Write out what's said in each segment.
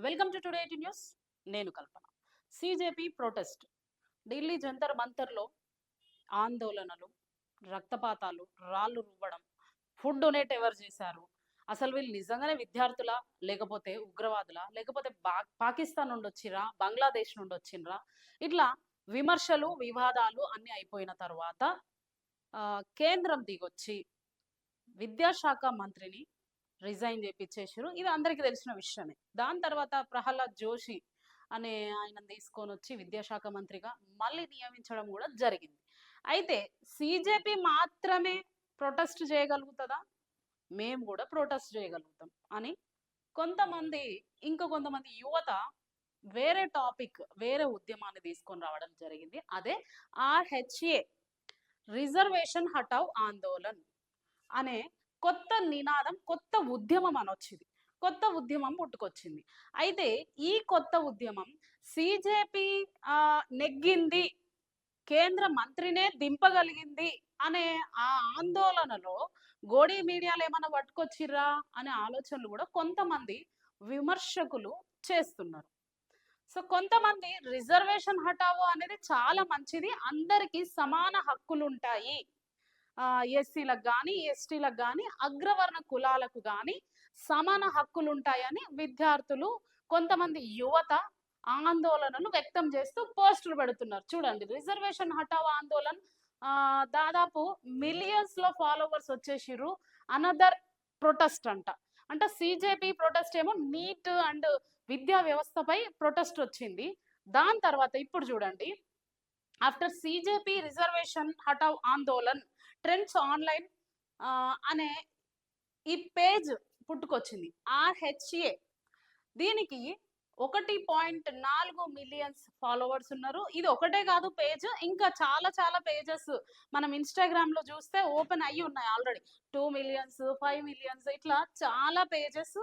Welcome to today news. నేను కల్పన. సిజేపీ protest. Delhi Jantar మంతర్లో ఆందోళనలు, రక్తపాతాలు, రాళ్లు రువ్వడం, ఫుడ్ డొనేట్ ఎవరు చేశారు, అసలు వీళ్ళు నిజంగానే విద్యార్థులా, లేకపోతే ఉగ్రవాదులా, లేకపోతే పాకిస్తాన్ నుండి వచ్చిర్రా, బంగ్లాదేశ్ నుండి వచ్చిండ్రా, ఇట్లా విమర్శలు వివాదాలు అన్ని అయిపోయిన తర్వాత కేంద్రం దిగొచ్చి విద్యాశాఖ మంత్రిని రిజైన్ చేపించేసారు. ఇది అందరికీ తెలిసిన విషయమే. దాని తర్వాత ప్రహ్లాద్ జోషి అనే ఆయన తీసుకొని వచ్చి విద్యాశాఖ మంత్రిగా మళ్ళీ నియమించడం కూడా జరిగింది. అయితే సిజేపీ మాత్రమే ప్రొటెస్ట్ చేయగలుగుతుందా, మేము కూడా ప్రొటెస్ట్ చేయగలుగుతాం అని కొంతమంది, కొంతమంది యువత వేరే టాపిక్, వేరే ఉద్యమాన్ని తీసుకొని రావడం జరిగింది. అదే ఆర్హెచ్ఏ, రిజర్వేషన్ హటావ్ ఆందోళన్ అనే కొత్త నినాదం, కొత్త ఉద్యమం అనొచ్చింది. కొత్త ఉద్యమం పుట్టుకొచ్చింది. అయితే ఈ కొత్త ఉద్యమం సిజేపీ నెగ్గింది, కేంద్ర మంత్రినే దింపగలిగింది అనే ఆ ఆందోళనలో గోడీ మీడియాలు ఏమైనా పట్టుకొచ్చిర్రా అనే ఆలోచనలు కూడా కొంతమంది విమర్శకులు చేస్తున్నారు. సో కొంతమంది రిజర్వేషన్ హటావో అనేది చాలా మంచిది, అందరికీ సమాన హక్కులు ఉంటాయి, ఎస్సీలకు కానీ ఎస్టీలకు కానీ అగ్రవర్ణ కులాలకు కానీ సమాన హక్కులు ఉంటాయని విద్యార్థులు, కొంతమంది యువత ఆందోళనలు వ్యక్తం చేస్తూ పోస్టులు పెడుతున్నారు. చూడండి, రిజర్వేషన్ హటావో ఆందోళన్ దాదాపు మిలియన్స్ లో ఫాలోవర్స్ వచ్చేసిర్రు. అనదర్ ప్రొటెస్ట్ అంటే సిజేపీ ప్రొటెస్ట్ ఏమో నీట్ అండ్ విద్యా వ్యవస్థపై ప్రొటెస్ట్ వచ్చింది. దాని తర్వాత ఇప్పుడు చూడండి, ఆఫ్టర్ సిజేపీ రిజర్వేషన్ హటావ్ ఆందోళన్ ట్రెండ్స్ ఆన్లైన్ అనే ఈ పేజ్ పుట్టుకొచ్చింది. ఆర్హెచ్ఏ దీనికి 1.4 మిలియన్స్ ఫాలోవర్స్ ఉన్నారు. ఇది ఒకటే కాదు పేజ్, ఇంకా చాలా చాలా పేజెస్ మనం ఇన్స్టాగ్రామ్ లో చూస్తే ఓపెన్ అయ్యి ఉన్నాయి ఆల్రెడీ. 2 మిలియన్స్, 5 మిలియన్స్, ఇట్లా చాలా పేజెస్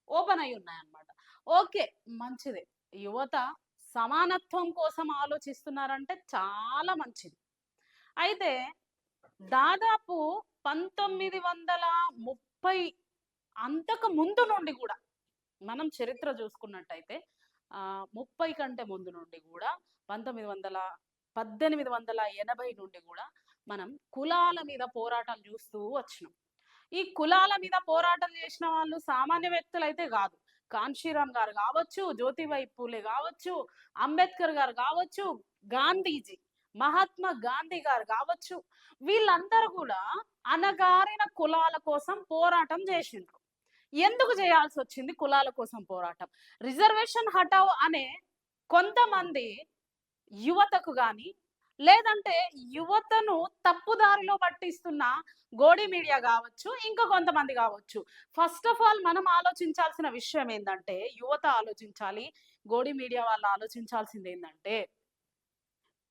ఓపెన్ అయ్యి ఉన్నాయి అన్నమాట. ఓకే, మంచిదే. యువత సమానత్వం కోసం ఆలోచిస్తున్నారంటే చాలా మంచిది. అయితే దాదాపు 1930 అంతకు ముందు నుండి కూడా మనం చరిత్ర చూసుకున్నట్టయితే 30 కంటే ముందు నుండి కూడా 1880 నుండి కూడా మనం కులాల మీద పోరాటాలు చూస్తూ వచ్చినాం. ఈ కులాల మీద పోరాటం చేసిన వాళ్ళు సామాన్య వ్యక్తులు అయితే కాదు. కాన్షీరామ్ గారు కావచ్చు, జ్యోతిబాయి పూలే కావచ్చు, అంబేద్కర్ గారు కావచ్చు, గాంధీజీ, మహాత్మా గాంధీ గారు కావచ్చు, వీళ్ళందరూ కూడా అణగారిన కులాల కోసం పోరాటం చేసిండ్రు. ఎందుకు చేయాల్సి వచ్చింది కులాల కోసం పోరాటం? రిజర్వేషన్ హటావ్ అనే కొంతమంది యువతకు కానీ, లేదంటే యువతను తప్పుదారిలో పట్టిస్తున్న గోడీ మీడియా కావచ్చు, ఇంకా కొంతమంది కావచ్చు. ఫస్ట్ ఆఫ్ ఆల్ మనం ఆలోచించాల్సిన విషయం ఏంటంటే, యువత ఆలోచించాలి, గోడీ మీడియా వాళ్ళు ఆలోచించాల్సింది ఏంటంటే,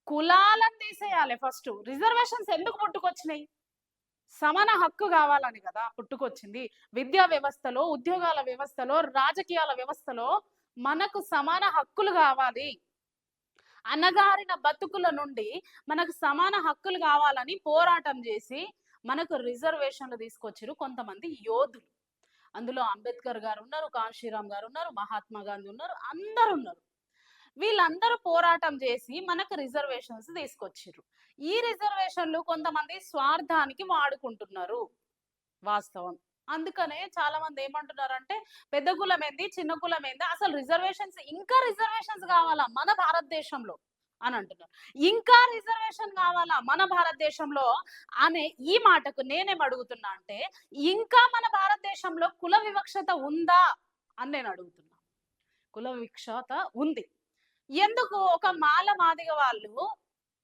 కులాలను తీసేయాలి. ఫస్ట్ రిజర్వేషన్స్ ఎందుకు పుట్టుకొచ్చినాయి? సమాన హక్కు కావాలని కదా పుట్టుకొచ్చింది. విద్యా వ్యవస్థలో, ఉద్యోగాల వ్యవస్థలో, రాజకీయాల వ్యవస్థలో మనకు సమాన హక్కులు కావాలి. అణగారిన బతుకుల నుండి మనకు సమాన హక్కులు కావాలని పోరాటం చేసి మనకు రిజర్వేషన్లు తీసుకొచ్చారు కొంతమంది యోధులు. అందులో అంబేద్కర్ గారు ఉన్నారు, కాన్షీరామ్ గారు ఉన్నారు, మహాత్మా గాంధీ ఉన్నారు, అందరు ఉన్నారు. వీళ్ళందరూ పోరాటం చేసి మనకు రిజర్వేషన్స్ తీసుకొచ్చారు. ఈ రిజర్వేషన్లు కొంతమంది స్వార్థానికి వాడుకుంటున్నారు, వాస్తవం. అందుకనే చాలా మంది ఏమంటున్నారంటే, పెద్ద కులం ఏంది, చిన్న కులం ఏంది, అసలు రిజర్వేషన్స్, ఇంకా రిజర్వేషన్స్ కావాలా మన భారతదేశంలో అని అంటున్నారు. ఇంకా రిజర్వేషన్ కావాలా మన భారతదేశంలో అనే ఈ మాటకు నేనేం అడుగుతున్నా అంటే, ఇంకా మన భారతదేశంలో కుల వివక్షత ఉందా అని నేను అడుగుతున్నా. కుల వివక్షత ఉంది. ఎందుకు? ఒక మాల మాదిగ వాళ్ళు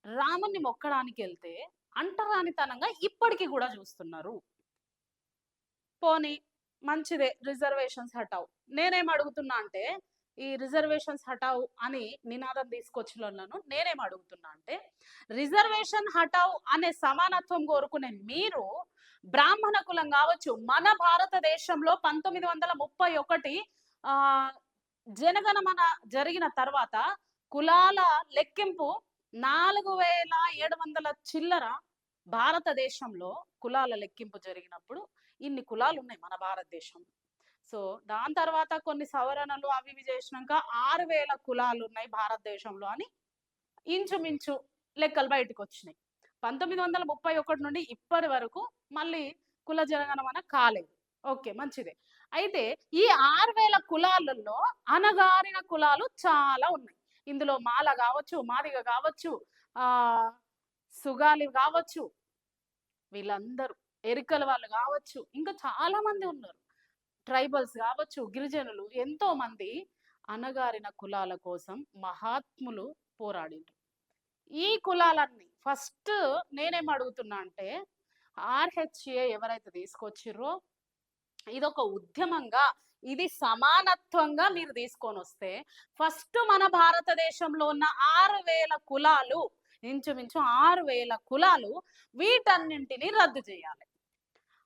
రాముని మొక్కడానికి వెళ్తే అంటరానితనంగా ఇప్పటికీ కూడా చూస్తున్నారు. పోనీ మంచిదే, రిజర్వేషన్స్ హటావ్. నేనేం అడుగుతున్నా అంటే, ఈ రిజర్వేషన్స్ హటావ్ అని నినాదం తీసుకొచ్చినను నేనేం అడుగుతున్నా అంటే, రిజర్వేషన్ హటావ్ అనే సమానత్వం కోరుకునే మీరు బ్రాహ్మణ కులం కావచ్చు, మన భారతదేశంలో 1931 జనగణమన జరిగిన తర్వాత కులాల లెక్కింపు 4700 చిల్లర భారతదేశంలో కులాల లెక్కింపు జరిగినప్పుడు ఇన్ని కులాలు ఉన్నాయి మన భారతదేశంలో. సో దాని తర్వాత కొన్ని సవరణలు అవి ఇవి చేసినాక 6,000 కులాలు ఉన్నాయి భారతదేశంలో అని ఇంచుమించు లెక్కలు బయటకు వచ్చినాయి. 1931 నుండి ఇప్పటి వరకు మళ్ళీ కుల జనగణమన కాలేదు. ఓకే, మంచిదే. అయితే ఈ 6,000 కులాలలో అణగారిన కులాలు చాలా ఉన్నాయి. ఇందులో మాల కావచ్చు, మాదిగ కావచ్చు, ఆ సుగాలి కావచ్చు, వీళ్ళందరూ ఎరికల వాళ్ళు కావచ్చు, ఇంకా చాలా మంది ఉన్నారు. ట్రైబల్స్ కావచ్చు, గిరిజనులు, ఎంతో మంది అణగారిన కులాల కోసం మహాత్ములు పోరాడిండ్రు. ఈ కులాలన్నీ ఫస్ట్ నేనేం అడుగుతున్నా అంటే, ఆర్హెచ్ఏ ఎవరైతే తీసుకొచ్చిర్రో ఇదొక ఉద్యమంగా, ఇది సమానత్వంగా మీరు తీసుకొని వస్తే ఫస్ట్ మన భారతదేశంలో ఉన్న 6,000 కులాలు, ఇంచుమించు 6,000 కులాలు, వీటన్నింటినీ రద్దు చేయాలి.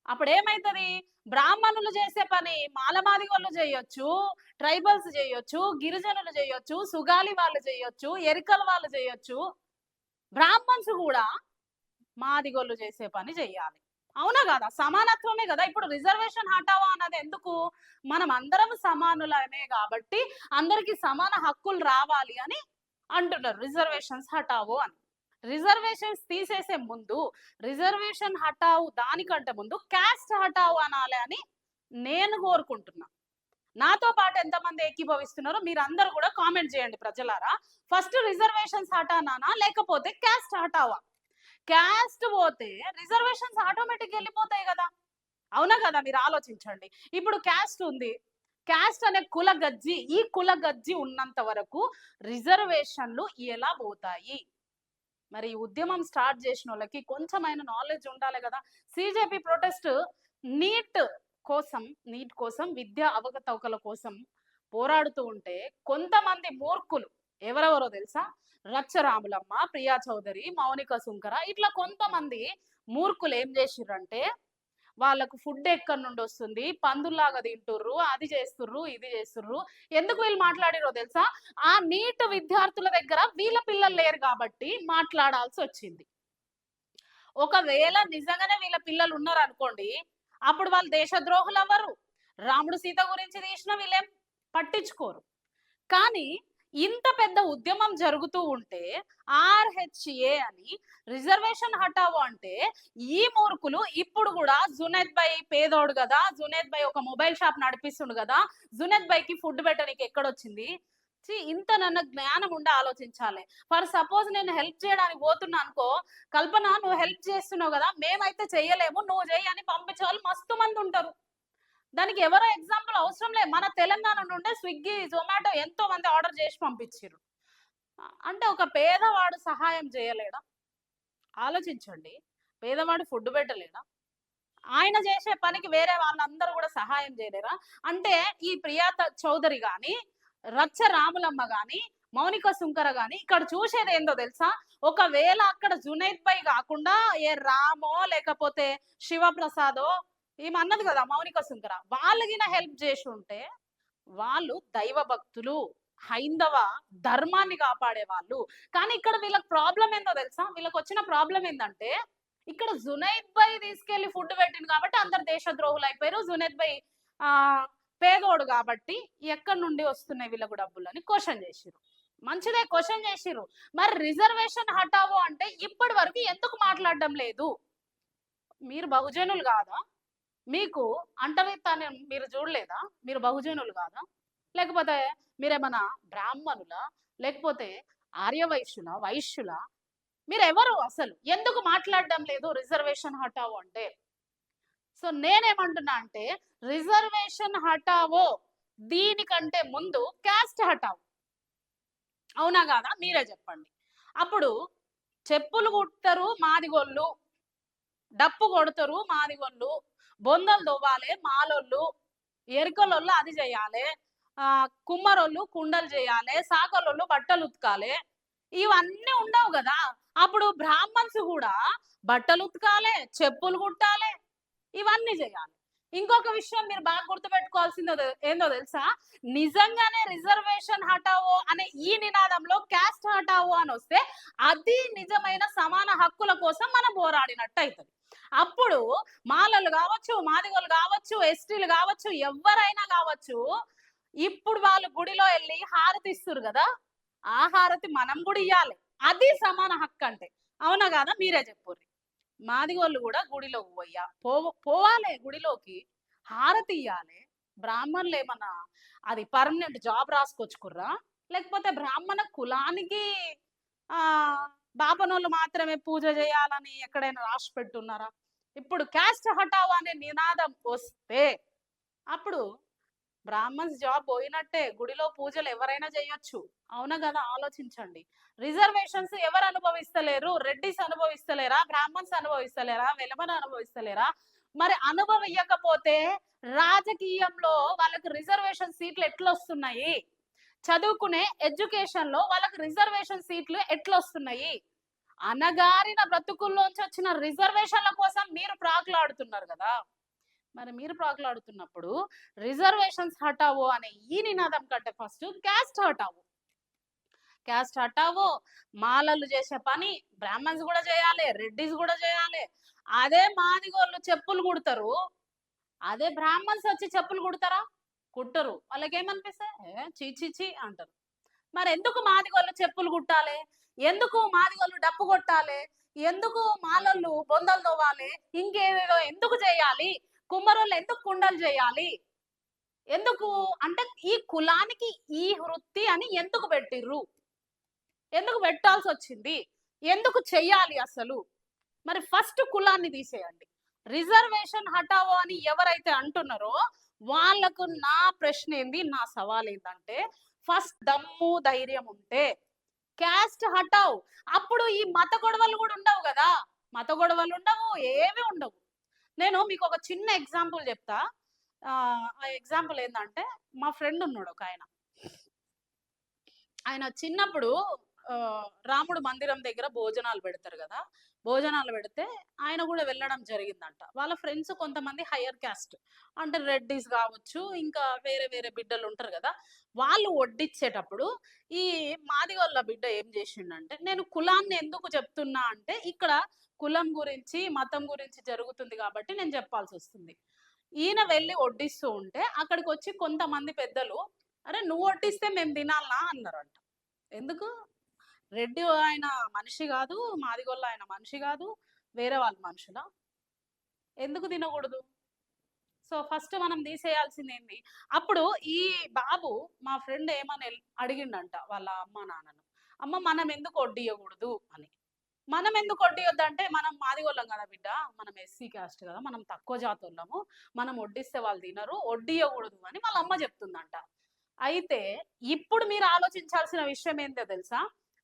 అప్పుడు ఏమైతుంది? బ్రాహ్మణులు చేసే పని మాలమాది వాళ్ళు చేయొచ్చు, ట్రైబల్స్ చేయొచ్చు, గిరిజనులు చేయొచ్చు, సుగాలి వాళ్ళు చేయొచ్చు, ఎరికల వాళ్ళు చేయొచ్చు, బ్రాహ్మణ్స్ కూడా మాదిగోళ్ళు చేసే పని చెయ్యాలి. అవునా కదా? సమానత్వమే కదా. ఇప్పుడు రిజర్వేషన్ హటావా అన్నది ఎందుకు? మనం అందరం సమానులమే కాబట్టి అందరికి సమాన హక్కులు రావాలి అని అంటున్నారు, రిజర్వేషన్స్ హటావో అని. రిజర్వేషన్స్ తీసేసే ముందు, రిజర్వేషన్ హటావు దానికంటే ముందు క్యాస్ట్ హటావు అనాలి అని నేను కోరుకుంటున్నా. నాతో పాటు ఎంతమంది ఏకీభవిస్తున్నారో మీరు అందరూ కూడా కామెంట్ చేయండి ప్రజలారా. ఫస్ట్ రిజర్వేషన్స్ హటానా లేకపోతే క్యాస్ట్ హటావా? క్యాస్ట్ పోతే రిజర్వేషన్స్ ఆటోమేటిక్ వెళ్ళిపోతాయి కదా. అవునా కదా? మీరు ఆలోచించండి. ఇప్పుడు క్యాస్ట్ ఉంది, క్యాస్ట్ అనే కుల గజ్జి, ఈ కుల గజ్జి ఉన్నంత వరకు రిజర్వేషన్లు ఎలా పోతాయి? మరి ఉద్యమం స్టార్ట్ చేసిన వాళ్ళకి కొంచెమైన నాలెడ్జ్ ఉండాలి కదా. సిజేపీ ప్రొటెస్ట్ నీట్ కోసం విద్యా అవకతవకల కోసం పోరాడుతూ ఉంటే కొంతమంది మూర్ఖులు, ఎవరెవరో తెలుసా? రచ్చరాములమ్మ, ప్రియా చౌదరి, మౌనిక సుంకర, ఇట్లా కొంతమంది మూర్ఖులు ఏం చేసిర్రంటే, వాళ్ళకు ఫుడ్ ఎక్కడి నుండి వస్తుంది, పందుల్లాగా తింటుర్రు, అది చేస్తుర్రు, ఇది చేస్తుర్రు. ఎందుకు వీళ్ళు మాట్లాడిరో తెలుసా? ఆ నీట్ విద్యార్థుల దగ్గర వీళ్ళ పిల్లలు లేరు కాబట్టి మాట్లాడాల్సి వచ్చింది. ఒకవేళ నిజంగానే వీళ్ళ పిల్లలు ఉన్నారు అనుకోండి, అప్పుడు వాళ్ళు దేశద్రోహులు అవ్వరు. రాముడు సీత గురించి తీసిన వీళ్ళేం పట్టించుకోరు. కానీ ఇంత పెద్ద ఉద్యమం జరుగుతూ ఉంటే ఆర్హెచ్ఏ అని రిజర్వేషన్ హటావో అంటే, ఈ మూర్ఖులు ఇప్పుడు కూడా జునేద్ బై పేదోడు కదా, జునేద్ బై ఒక మొబైల్ షాప్ నడిపిస్తుండు కదా, జునేద్ బైకి ఫుడ్ పెట్టడానికి ఎక్కడొచ్చింది? ఇంత నన్న జ్ఞానం ఉండి ఆలోచించాలి. ఫర్ సపోజ్ నేను హెల్ప్ చేయడానికి పోతున్నా అనుకో, కల్పన నువ్వు హెల్ప్ చేస్తున్నావు కదా, మేమైతే చెయ్యలేము, నువ్వు చెయ్యి అని పంపించే వాళ్ళు మస్తు మంది ఉంటారు. దానికి ఎవరో ఎగ్జాంపుల్ అవసరం లేదు. మన తెలంగాణ నుండే స్విగ్గీ, జొమాటో ఎంతో మంది ఆర్డర్ చేసి పంపించారు. అంటే ఒక పేదవాడు సహాయం చేయలేడా? ఆలోచించండి. పేదవాడు ఫుడ్ పెట్టలేడా? ఆయన చేసే పనికి వేరే వాళ్ళందరూ కూడా సహాయం చేయలేరా? అంటే ఈ ప్రియా చౌదరి గాని, రచ్చ రాములమ్మ గాని, మౌనిక సుంకర గాని ఇక్కడ చూసేది ఏందో తెలుసా? ఒకవేళ అక్కడ జునైద్ బై కాకుండా ఏ రామో లేకపోతే శివప్రసాదో, ఏమన్నది కదా మౌనిక సుంకర, వాళ్ళకిన హెల్ప్ చేసి ఉంటే వాళ్ళు దైవ భక్తులు, హైందవ ధర్మాన్ని కాపాడే వాళ్ళు. కానీ ఇక్కడ వీళ్ళకి ప్రాబ్లం ఏందో తెలుసా? వీళ్ళకి వచ్చిన ప్రాబ్లం ఏంటంటే, ఇక్కడ జునైద్ బై తీసుకెళ్లి ఫుడ్ పెట్టింది కాబట్టి అందరు దేశద్రోహులు అయిపోయారు. జునైద్ బై ఆ పేదోడు కాబట్టి ఎక్కడి నుండి వస్తున్నాయి వీళ్ళకు డబ్బులు అని క్వశ్చన్ చేసిరు. మంచిదే, క్వశ్చన్ చేసిరు. మరి రిజర్వేషన్ హటావో అంటే ఇప్పటి వరకు ఎందుకు మాట్లాడడం లేదు? మీరు బహుజనులు కాదా? మీకు అంటవేత్తాన్ని మీరు చూడలేదా? మీరు బహుజనులు కాదా? లేకపోతే మీరేమన్నా బ్రాహ్మణులా? లేకపోతే ఆర్యవైశ్యుల, వైశ్యుల? మీరెవరు అసలు? ఎందుకు మాట్లాడడం లేదు రిజర్వేషన్ హటావో అంటే? సో నేనేమంటున్నా అంటే, రిజర్వేషన్ హటావో దీనికంటే ముందు క్యాస్ట్ హటావో. అవునా కాదా? మీరే చెప్పండి. అప్పుడు చెప్పులు కుడతారు మాదిగోళ్ళు, డప్పు కొడతారు మాదిగోళ్ళు, బొందలు దొవ్వాలి మాలోళ్ళు, ఎరుకలోళ్ళు అది చేయాలి, కుమ్మరోళ్ళు కుండలు చేయాలి, సాకలోళ్ళు బట్టలు ఉతకాలి. ఇవన్నీ ఉండవు కదా. అప్పుడు బ్రాహ్మణ్స్ కూడా బట్టలు ఉతకాలి, చెప్పులు కుట్టాలి, ఇవన్నీ చేయాలి. ఇంకొక విషయం మీరు బాగా గుర్తుపెట్టుకోవాల్సిందో ఏందో తెలుసా? నిజంగానే రిజర్వేషన్ హటావో అనే ఈ నినాదంలో క్యాస్ట్ హటావో అని వస్తే అది నిజమైన సమాన హక్కుల కోసం మనం పోరాడినట్టు అవుతుంది. అప్పుడు మాలలు కావచ్చు, మాదిగోళ్ళు కావచ్చు, ఎస్టీలు కావచ్చు, ఎవరైనా కావచ్చు, ఇప్పుడు వాళ్ళు గుడిలో వెళ్ళి హారతి ఇస్తురు కదా, ఆ హారతి మనం కూడా ఇయ్యాలి. అది సమాన హక్కు అంటే. అవునా కాదా? మీరే చెప్పుర్రి. మాదిగోళ్ళు కూడా గుడిలోకి పోవాలే గుడిలోకి, హారతి ఇయ్యాలి. బ్రాహ్మణులు ఏమన్నా అది పర్మనెంట్ జాబ్ రాసుకొచ్చుకుర్రా? లేకపోతే బ్రాహ్మణ కులానికి ఆ బాపనోళ్ళు మాత్రమే పూజ చేయాలని ఎక్కడైనా రాసి పెట్టున్నారా? ఇప్పుడు క్యాస్ట్ హటావ్ అనే నినాదం వస్తే అప్పుడు బ్రాహ్మణ్స్ జాబ్ పోయినట్టే. గుడిలో పూజలు ఎవరైనా చేయొచ్చు. అవునా కదా? ఆలోచించండి. రిజర్వేషన్స్ ఎవరు అనుభవిస్తలేరు? రెడ్డిస్ అనుభవిస్తలేరా? బ్రాహ్మణ్స్ అనుభవిస్తలేరా? వెలమను అనుభవిస్తలేరా? మరి అనుభవించకపోతే రాజకీయంలో వాళ్ళకి రిజర్వేషన్ సీట్లు ఎట్లొస్తున్నాయి? చదువుకునే ఎడ్యుకేషన్ లో వాళ్ళకి రిజర్వేషన్ సీట్లు ఎట్లొస్తున్నాయి? అనగారిన బ్రతుకుల్లోంచి వచ్చిన రిజర్వేషన్ల కోసం మీరు ప్రాకులాడుతున్నారు కదా. మరి మీరు ప్రాకులాడుతున్నప్పుడు రిజర్వేషన్స్ హటావో అనే ఈ నినాదం కంటే ఫస్ట్ క్యాస్ట్ హటావో. క్యాస్ట్ హటావో, మాలలు చేసే పని బ్రాహ్మణ్స్ కూడా చేయాలి, రెడ్డిస్ కూడా చేయాలి. అదే మాదిగోళ్ళు చెప్పులు కుడతారు, అదే బ్రాహ్మణ్స్ వచ్చి చెప్పులు కుడతారా? కుట్టరు. వాళ్ళకి ఏమనిపిస్తాయి? చీ అంటారు. మరి ఎందుకు మాదిగోళ్ళు చెప్పులు కుట్టాలి? ఎందుకు మాదిగోళ్ళు డప్పు కొట్టాలి? ఎందుకు మాలళ్ళు బొందలు తోవాలి? ఇంకేదో ఎందుకు చేయాలి? కుమ్మరోళ్ళు ఎందుకు కుండలు చేయాలి? ఎందుకు అంటే ఈ కులానికి ఈ వృత్తి అని ఎందుకు పెట్టిర్రు? ఎందుకు పెట్టాల్సి వచ్చింది? ఎందుకు చెయ్యాలి అసలు? మరి ఫస్ట్ కులాన్ని తీసేయండి. రిజర్వేషన్ హటావో అని ఎవరైతే అంటున్నారో వాళ్ళకు నా ప్రశ్న ఏంది, నా సవాల్ ఏంటంటే, ఫస్ట్ దమ్ము ధైర్యం ఉంటే క్యాస్ట్ హటావ్. అప్పుడు ఈ మత గొడవలు కూడా ఉండవు కదా. మత గొడవలు ఉండవు, ఏవి ఉండవు. నేను మీకు ఒక చిన్న ఎగ్జాంపుల్ చెప్తా. ఆ ఎగ్జాంపుల్ ఏంటంటే, మా ఫ్రెండ్ ఉన్నాడు ఒక ఆయన. ఆయన చిన్నప్పుడు రాముడు మందిరం దగ్గర భోజనాలు పెడతారు కదా. భోజనాలు పెడితే ఆయన కూడా వెళ్ళడం జరిగిందంట. వాళ్ళ ఫ్రెండ్స్ కొంతమంది హయ్యర్ క్యాస్ట్ అంటే రెడ్డిస్ కావచ్చు, ఇంకా వేరే వేరే బిడ్డలు ఉంటారు కదా. వాళ్ళు వడ్డిచ్చేటప్పుడు ఈ మాదిగోళ్ళ బిడ్డ ఏం చేసిండంటే, నేను కులాన్ని ఎందుకు చెప్తున్నా అంటే ఇక్కడ కులం గురించి మతం గురించి జరుగుతుంది కాబట్టి నేను చెప్పాల్సి వస్తుంది. ఈయన వెళ్ళి వడ్డిస్తూ ఉంటే అక్కడికి వచ్చి కొంతమంది పెద్దలు, అరే నువ్వు వడ్డిస్తే మేము తినాలనా అన్నారంట. ఎందుకు? రెడ్డి ఆయన మనిషి కాదు, మాదిగొల్ల ఆయన మనిషి కాదు, వేరే వాళ్ళ మనుషులా? ఎందుకు తినకూడదు? సో ఫస్ట్ మనం తీసేయాల్సింది ఏంది? అప్పుడు ఈ బాబు మా ఫ్రెండ్ ఏమని అడిగిండంట వాళ్ళ అమ్మ నాన్నను, అమ్మ మనం ఎందుకు వడ్డియకూడదు అని. మనం ఎందుకు వడ్డియొద్దు అంటే, మనం మాదిగోళ్ళం కదా బిడ్డ, మనం ఎస్సీ కాస్ట్ కదా, మనం తక్కువ జాతులము, మనం వడ్డిస్తే వాళ్ళు తినరు, వడ్డియకూడదు అని వాళ్ళ అమ్మ చెప్తుందంట. అయితే ఇప్పుడు మీరు ఆలోచించాల్సిన విషయం ఏంటో తెలుసా?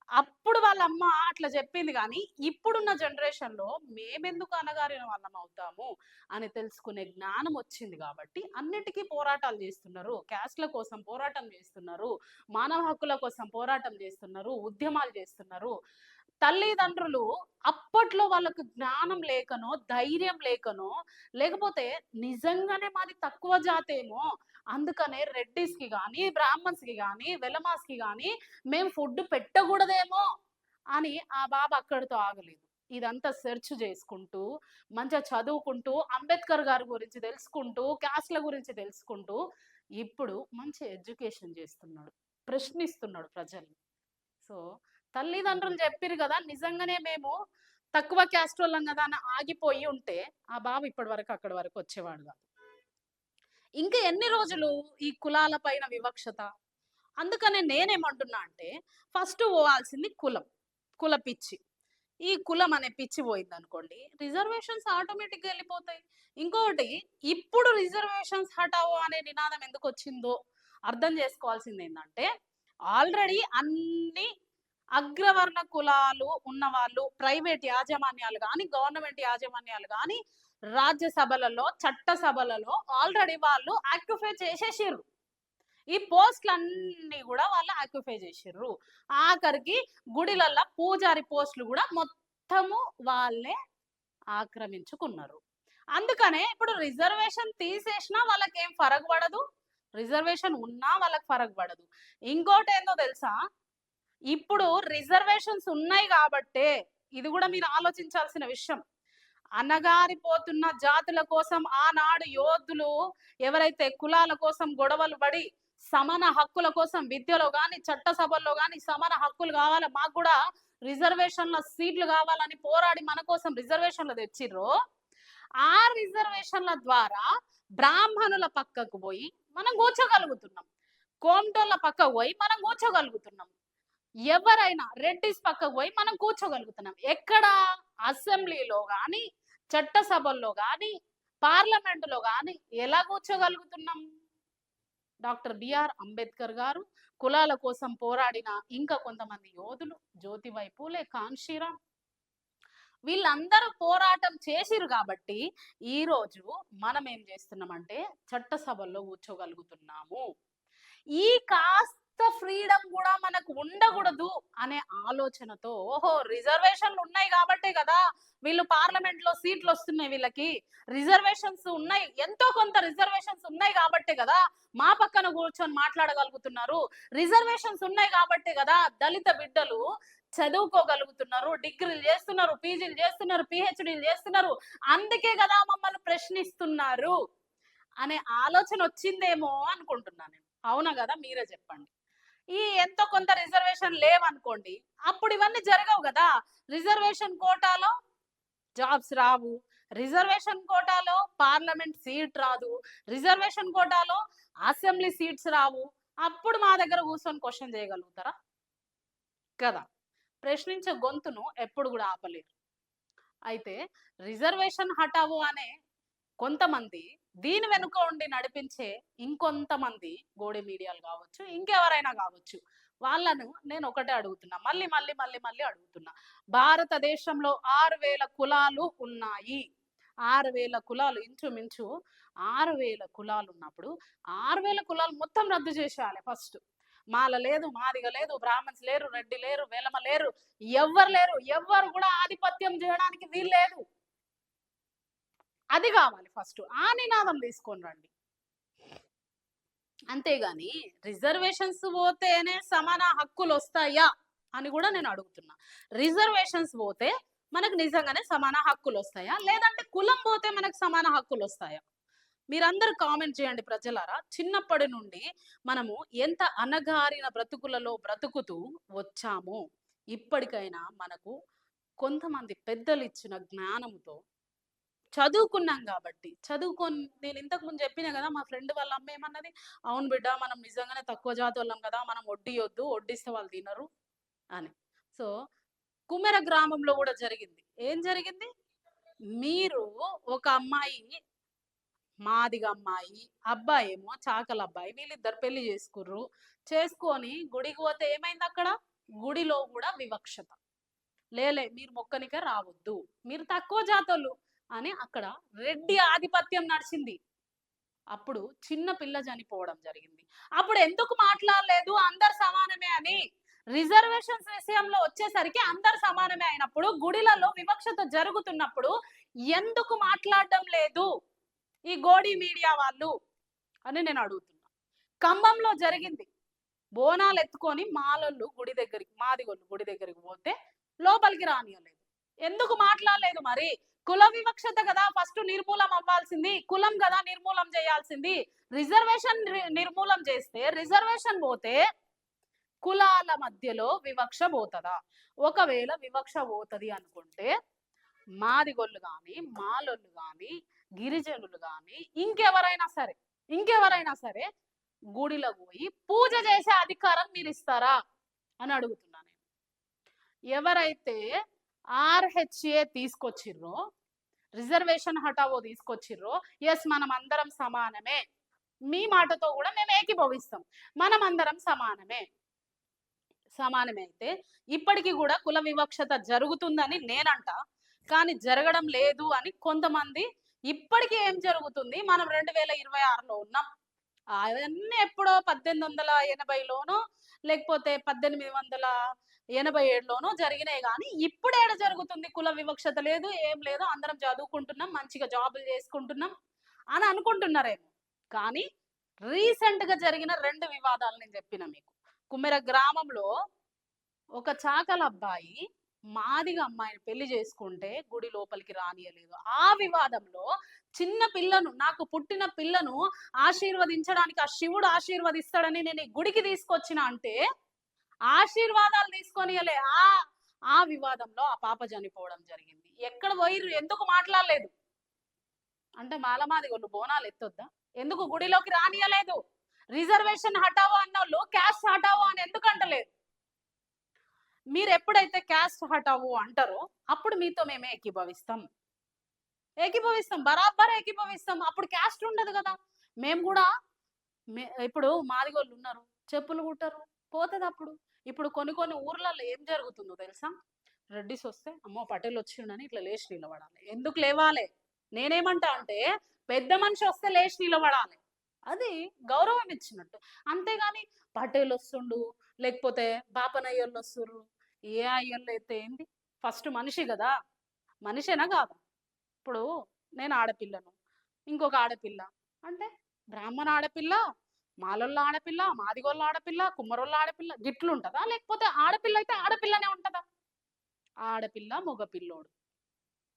అప్పుడు వాళ్ళ అమ్మ అట్లా చెప్పింది కానీ ఇప్పుడున్న జనరేషన్ లో మేమెందుకు అనగారిన వాళ్ళం అవుతాము అని తెలుసుకునే జ్ఞానం వచ్చింది కాబట్టి అన్నిటికీ పోరాటాలు చేస్తున్నారు. క్యాస్ట్ల కోసం పోరాటం చేస్తున్నారు, మానవ హక్కుల కోసం పోరాటం చేస్తున్నారు, ఉద్యమాలు చేస్తున్నారు. తల్లిదండ్రులు అప్పట్లో వాళ్ళకు జ్ఞానం లేకనో, ధైర్యం లేకనో, లేకపోతే నిజంగానే మాది తక్కువ జాతేమో అందుకనే రెడ్డిస్ కి కానీ, బ్రాహ్మణ్స్ కి కానీ, వెలమాస్ కి కానీ మేము ఫుడ్ పెట్టకూడదేమో అని ఆ బాబు అక్కడితో ఆగలేదు. ఇదంతా సెర్చ్ చేసుకుంటూ, మంచిగా చదువుకుంటూ, అంబేద్కర్ గారి గురించి తెలుసుకుంటూ, క్యాస్ట్ల గురించి తెలుసుకుంటూ ఇప్పుడు మంచి ఎడ్యుకేషన్ చేస్తున్నాడు, ప్రశ్నిస్తున్నాడు ప్రజల్ని. సో తల్లిదండ్రులు చెప్పిరు కదా, నిజంగానే మేము తక్కువ క్యాస్ట్ వాళ్ళం కదా అని ఆగిపోయి ఉంటే ఆ బాబు ఇప్పటి వరకు అక్కడి వరకు వచ్చేవాడు కాదు. ఇంకా ఎన్ని రోజులు ఈ కులాల పైన వివక్షత? అందుకనే నేనేమంటున్నా అంటే, ఫస్ట్ పోవాల్సింది కులం, కుల పిచ్చి. ఈ కులం అనే పిచ్చి పోయింది అనుకోండి, రిజర్వేషన్స్ ఆటోమేటిక్గా వెళ్ళిపోతాయి. ఇంకొకటి, ఇప్పుడు రిజర్వేషన్స్ హటావో అనే నినాదం ఎందుకు వచ్చిందో అర్థం చేసుకోవాల్సింది ఏంటంటే, ఆల్రెడీ అన్ని అగ్రవర్ణ కులాలు ఉన్న వాళ్ళు ప్రైవేట్ యాజమాన్యాలు కానీ, గవర్నమెంట్ యాజమాన్యాలు కానీ, రాజ్యసభలలో, చట్ట సభలలో ఆల్రెడీ వాళ్ళు ఆక్యుపై చేసేసిర్రు. ఈ పోస్టులన్నీ కూడా వాళ్ళు ఆక్యుపై చేసిర్రు. ఆఖరికి గుడిలల్లో పూజారి పోస్టులు కూడా మొత్తము వాళ్ళే ఆక్రమించుకున్నారు. అందుకనే ఇప్పుడు రిజర్వేషన్ తీసేసినా వాళ్ళకేం ఫరక్ పడదు. రిజర్వేషన్ ఉన్నా వాళ్ళకి ఫరక్ పడదు. ఇంకోటేందో తెలుసా? ఇప్పుడు రిజర్వేషన్స్ ఉన్నాయి కాబట్టే, ఇది కూడా మీరు ఆలోచించాల్సిన విషయం. అణగారిపోతున్న జాతుల కోసం ఆనాడు యోధులు ఎవరైతే కులాల కోసం గొడవలు పడి సమాన హక్కుల కోసం విద్యలో గాని చట్టసభల్లో గాని సమాన హక్కులు కావాలి, మాకు కూడా రిజర్వేషన్ల సీట్లు కావాలని పోరాడి మన కోసం రిజర్వేషన్లు తెచ్చిర్రో, ఆ రిజర్వేషన్ల ద్వారా బ్రాహ్మణుల పక్కకు పోయి మనం కూర్చోగలుగుతున్నాం, కోమటోళ్ళ పక్కకు పోయి మనం కూర్చోగలుగుతున్నాం, ఎవరైనా రెడ్డిస్ పక్కకు పోయి మనం కూర్చోగలుగుతున్నాం. ఎక్కడ? అసెంబ్లీలో గాని చట్టసభల్లో గాని పార్లమెంటులో గాని ఎలా కూర్చోగలుగుతున్నాం? డాక్టర్ బిఆర్ అంబేద్కర్ గారు, కులాల కోసం పోరాడిన ఇంకా కొంతమంది యోధులు, జ్యోతిబా పూలే, కాన్షీరామ్, వీళ్ళందరూ పోరాటం చేసిరు కాబట్టి ఈ రోజు మనం ఏం చేస్తున్నామంటే చట్టసభల్లో కూర్చోగలుగుతున్నాము. ఈ కాస్త ఫ్రీడమ్ కూడా మనకు ఉండకూడదు అనే ఆలోచనతో, ఓహో రిజర్వేషన్లు ఉన్నాయి కాబట్టే కదా వీళ్ళు పార్లమెంట్ లో సీట్లు వస్తున్నాయి, వీళ్ళకి రిజర్వేషన్స్ ఉన్నాయి, ఎంతో కొంత రిజర్వేషన్స్ ఉన్నాయి కాబట్టే కదా మా పక్కన కూర్చొని మాట్లాడగలుగుతున్నారు, రిజర్వేషన్స్ ఉన్నాయి కాబట్టే కదా దళిత బిడ్డలు చదువుకోగలుగుతున్నారు, డిగ్రీలు చేస్తున్నారు, పీజీలు చేస్తున్నారు, పిహెచ్డీలు చేస్తున్నారు, అందుకే కదా మమ్మల్ని ప్రశ్నిస్తున్నారు అనే ఆలోచన వచ్చిందేమో అనుకుంటున్నాను నేను. అవునా కదా? మీరే చెప్పండి. ఈ ఎంతో కొంత రిజర్వేషన్ లేవనుకోండి, అప్పుడు ఇవన్నీ జరగవు కదా. రిజర్వేషన్ కోటాలో జాబ్స్ రావు, రిజర్వేషన్ కోటాలో పార్లమెంట్ సీట్ రాదు, రిజర్వేషన్ కోటాలో అసెంబ్లీ సీట్స్ రావు. అప్పుడు మా దగ్గర కూర్చొని క్వశ్చన్ చేయగలుగుతారా? కదా. ప్రశ్నించే గొంతును ఎప్పుడు కూడా ఆపలేరు. అయితే రిజర్వేషన్ హటావు అనే కొంతమంది, దీని వెనుక ఉండి నడిపించే ఇంకొంతమంది గోడి మీడియాలు కావచ్చు, ఇంకెవరైనా కావచ్చు, వాళ్ళను నేను ఒకటే అడుగుతున్నా, మళ్ళీ మళ్ళీ మళ్ళీ మళ్ళీ అడుగుతున్నా. భారతదేశంలో 6,000 కులాలు ఉన్నాయి. 6,000 కులాలు, ఇంచుమించు 6,000 కులాలు ఉన్నప్పుడు 6,000 కులాలు మొత్తం రద్దు చేసేయాలి ఫస్ట్. మాల లేదు, మాదిగ లేదు, బ్రాహ్మణ్స్ లేరు, రెడ్డి లేరు, వేలమ లేరు, ఎవ్వరు లేరు, ఎవ్వరు కూడా ఆధిపత్యం చేయడానికి వీలు లేదు. అది కావాలి ఫస్ట్. ఆ నినాదం తీసుకొని రండి. అంతేగాని రిజర్వేషన్స్ పోతేనే సమాన హక్కులు వస్తాయా అని కూడా నేను అడుగుతున్నా. రిజర్వేషన్స్ పోతే మనకు నిజంగానే సమాన హక్కులు వస్తాయా, లేదంటే కులం పోతే మనకు సమాన హక్కులు వస్తాయా? మీరందరూ కామెంట్ చేయండి ప్రజలారా. చిన్నప్పటి నుండి మనము ఎంత అణగారిన బ్రతుకులలో బ్రతుకుతూ వచ్చామో, ఇప్పటికైనా మనకు కొంతమంది పెద్దలు ఇచ్చిన జ్ఞానంతో చదువుకున్నాం కాబట్టి, నేను ఇంతకు ముందు చెప్పిన కదా, మా ఫ్రెండ్ వాళ్ళ అమ్మ ఏమన్నది, అవును బిడ్డ మనం నిజంగానే తక్కువ జాతి వాళ్ళం కదా, మనం వడ్డియొద్దు, వడ్డిస్తే వాళ్ళు తినరు అని. సో కుమెర గ్రామంలో కూడా జరిగింది. ఏం జరిగింది? మీరు ఒక అమ్మాయి మాదిగ అమ్మాయి, అబ్బాయి ఏమో చాకల అబ్బాయి, వీళ్ళిద్దరు పెళ్లి చేసుకుర్రు. చేసుకొని గుడికి పోతే ఏమైంది అక్కడ? గుడిలో కూడా వివక్షత. లేలే మీరు మొక్కనికే రావద్దు, మీరు తక్కువ జాతోళ్ళు అని అక్కడ రెడ్డి ఆధిపత్యం నడిచింది. అప్పుడు చిన్న పిల్ల చనిపోవడం జరిగింది. అప్పుడు ఎందుకు మాట్లాడలేదు అందరు సమానమే అని? రిజర్వేషన్స్ విషయంలో వచ్చేసరికి అందరు సమానమే అయినప్పుడు, గుడిలలో వివక్షత జరుగుతున్నప్పుడు ఎందుకు మాట్లాడడం లేదు ఈ గోడి మీడియా వాళ్ళు అని నేను అడుగుతున్నా. ఖమ్మంలో జరిగింది. బోనాలు ఎత్తుకొని మాలొళ్ళు గుడి దగ్గరికి, మాదిగొళ్ళు గుడి దగ్గరికి పోతే లోపలికి రానియలేదు. ఎందుకు మాట్లాడలేదు మరి? కుల వివక్షత కదా ఫస్ట్ నిర్మూలం అవ్వాల్సింది, కులం కదా నిర్మూలం చేయాల్సింది. రిజర్వేషన్ నిర్మూలం చేస్తే, రిజర్వేషన్ పోతే కులాల మధ్యలో వివక్ష పోతుందా? ఒకవేళ వివక్ష పోతుంది అనుకుంటే మాదిగొళ్ళు కానీ, మాలొళ్ళు కానీ, గిరిజనులు కానీ, ఇంకెవరైనా సరే గుడిలో పోయి పూజ చేసే అధికారం మీరు ఇస్తారా అని అడుగుతున్నాను. ఎవరైతే ఆర్హెచ్ఏ తీసుకొచ్చిర్రో, రిజర్వేషన్ హటావో తీసుకొచ్చిర్రో, ఎస్ మనం అందరం సమానమే, మీ మాటతో కూడా మేము ఏకీభవిస్తాం, మనం అందరం సమానమే అయితే ఇప్పటికీ కూడా కుల వివక్షత జరుగుతుందని నేనంట, కానీ జరగడం లేదు అని కొంతమంది. ఇప్పటికీ ఏం జరుగుతుంది? మనం 2026లో ఉన్నాం. అవన్నీ ఎప్పుడో 1880లోనో లేకపోతే 87లోనో జరిగినాయి కానీ ఇప్పుడేడ జరుగుతుంది? కుల వివక్షత లేదు, ఏం లేదు. అందరం చదువుకుంటున్నాం, మంచిగా జాబులు చేసుకుంటున్నాం అని అనుకుంటున్నారేమో. కానీ రీసెంట్‌గా జరిగిన 2 వివాదాలు నేను చెప్పిన మీకు. కుమ్మెర గ్రామంలో ఒక చాకల అబ్బాయి మాదిగ అమ్మాయిని పెళ్లి చేసుకుంటే గుడి లోపలికి రానియలేదు. ఆ వివాదంలో చిన్న పిల్లను, నాకు పుట్టిన పిల్లను ఆశీర్వదించడానికి ఆ శివుడు ఆశీర్వదిస్తాడని నేను ఈ గుడికి తీసుకొచ్చిన అంటే ఆశీర్వాదాలు తీసుకొనియలే. ఆ వివాదంలో ఆ పాప చనిపోవడం జరిగింది. ఎక్కడ పోయిర్రు? ఎందుకు మాట్లాడలేదు? అంటే మాలమాదిగోళ్ళు బోనాలు ఎత్తొద్దా? ఎందుకు గుడిలోకి రానియలేదు? రిజర్వేషన్ హటావో అన్నోళ్ళు క్యాస్ట్ హటావో అని ఎందుకు అంటలేదు? మీరు ఎప్పుడైతే క్యాస్ట్ హటావో అంటారో అప్పుడు మీతో మేమే ఏకీభవిస్తాం, బరాబర్ ఏకీభవిస్తాం. అప్పుడు క్యాస్ట్ ఉండదు కదా. మేము కూడా ఇప్పుడు మాదిగోళ్ళు ఉన్నారు, చెప్పులు కుట్టరు, పోతుంది అప్పుడు. ఇప్పుడు కొన్ని ఊర్లలో ఏం జరుగుతుందో తెలుసా? రెడ్డిస్ వస్తే అమ్మో పటేల్ వచ్చిండని ఇట్లా లేచి నిలబడాలి. ఎందుకు లేవాలి? నేనేమంటా అంటే పెద్ద మనిషి వస్తే లేచి నిలబడాలి, అది గౌరవం ఇచ్చినట్టు. అంతేగాని పటేల్ వస్తుండు, లేకపోతే బాపనయ్యోళ్ళు వస్తుర్రు, ఏ అయ్యోళ్ళు అయితే ఏంది? ఫస్ట్ మనిషి కదా, మనిషేనా కాదా? ఇప్పుడు నేను ఆడపిల్లను, ఇంకొక ఆడపిల్ల అంటే బ్రాహ్మణ ఆడపిల్ల, మాలోళ్ళ ఆడపిల్ల, మాదిగోళ్ళ ఆడపిల్ల, కుమ్మరోళ్ళ ఆడపిల్ల గిట్లుంటదా? లేకపోతే ఆడపిల్ల అయితే ఆడపిల్లనే ఉంటదా? ఆడపిల్ల మగపిల్లోడు,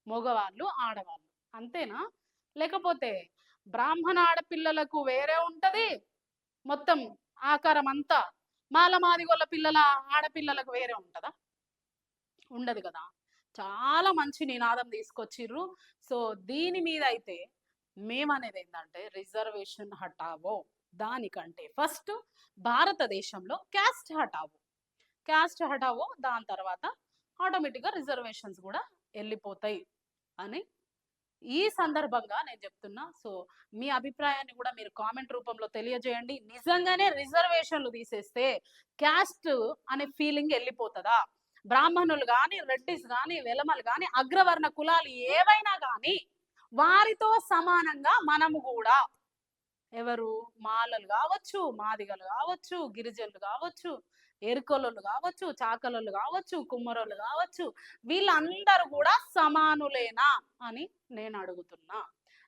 మగవాళ్ళు ఆడవాళ్ళు అంతేనా? లేకపోతే బ్రాహ్మణ ఆడపిల్లలకు వేరే ఉంటది మొత్తం ఆకారం అంతా, మాదిగోళ్ళ పిల్లల ఆడపిల్లలకు వేరే ఉంటదా? ఉండదు కదా. చాలా మంచి నినాదం తీసుకొచ్చిర్రు. సో దీని మీద అయితే మేమనేది ఏంటంటే రిజర్వేషన్ హటావో, దానికంటే ఫస్ట్ భారతదేశంలో క్యాస్ట్ హటావో, దాని తర్వాత ఆటోమేటిక్గా రిజర్వేషన్స్ కూడా వెళ్ళిపోతాయి అని ఈ సందర్భంగా నేను చెప్తున్నా. సో మీ అభిప్రాయాన్ని కూడా మీరు కామెంట్ రూపంలో తెలియజేయండి. నిజంగానే రిజర్వేషన్లు తీసేస్తే క్యాస్ట్ అనే ఫీలింగ్ వెళ్ళిపోతుందా? బ్రాహ్మణులు కానీ, రెడ్డిస్ కానీ, వెలమలు కానీ, అగ్రవర్ణ కులాలు ఏవైనా కానీ వారితో సమానంగా మనము కూడా, ఎవరు మాలలు కావచ్చు, మాదిగలు కావచ్చు, గిరిజనులు కావచ్చు, ఎరుకోళ్ళు కావచ్చు, చాకలోళ్ళు కావచ్చు, కుమ్మరోళ్ళు కావచ్చు, వీళ్ళందరూ కూడా సమానులేనా అని నేను అడుగుతున్నా.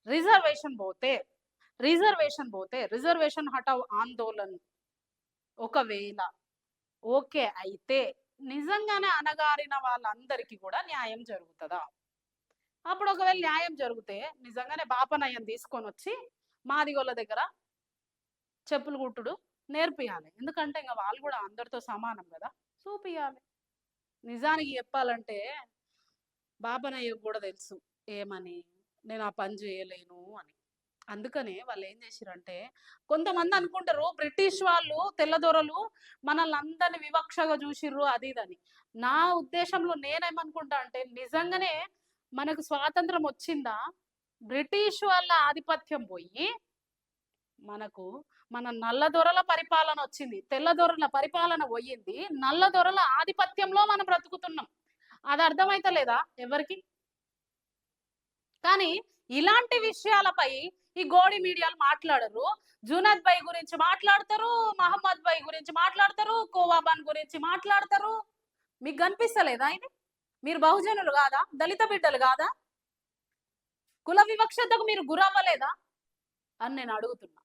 రిజర్వేషన్ పోతే రిజర్వేషన్ హటావ్ ఆందోళన ఒకవేళ ఓకే అయితే నిజంగానే అనగారిన వాళ్ళందరికీ కూడా న్యాయం జరుగుతుందా? అప్పుడు ఒకవేళ న్యాయం జరిగితే నిజంగానే బాపనయ్యను తీసుకొని వచ్చి మాదిగోళ్ళ దగ్గర చెప్పులు కుట్టుడు నేర్పియాలి. ఎందుకంటే ఇంకా వాళ్ళు కూడా అందరితో సమానం కదా, చూపియాలి. నిజానికి చెప్పాలంటే బాపనయ్యకు కూడా తెలుసు ఏమని, నేను ఆ పని చేయలేను అని. అందుకనే వాళ్ళు ఏం చేసిరంటే, కొంతమంది అనుకుంటారు బ్రిటిష్ వాళ్ళు తెల్లదొరలు మనల్ని అందరిని వివక్షగా చూసిర్రు అది ఇదని. నా ఉద్దేశంలో నేనేమనుకుంటా అంటే నిజంగానే మనకు స్వాతంత్రం వచ్చిందా, బ్రిటిష్ వాళ్ళ ఆధిపత్యం పోయి మనకు మన నల్లదొరల పరిపాలన వచ్చింది, తెల్లదొరల పరిపాలన పోయింది, నల్లదొరల ఆధిపత్యంలో మనం బ్రతుకుతున్నాం. అది అర్థమైతే లేదా ఎవరికి? కానీ ఇలాంటి విషయాలపై ఈ గోడి మీడియాలు మాట్లాడరు. జునద్ భాయ్ గురించి మాట్లాడతారు, మహమ్మద్ భాయ్ గురించి మాట్లాడతారు, కోవాబాన్ గురించి మాట్లాడతారు. మీకు కనిపిస్తలేదా ఆయన? మీరు బహుజనులు కాదా? దళిత బిడ్డలు కాదా? కుల వివక్షతకు మీరు గురవ్వలేదా అని నేను అడుగుతున్నా.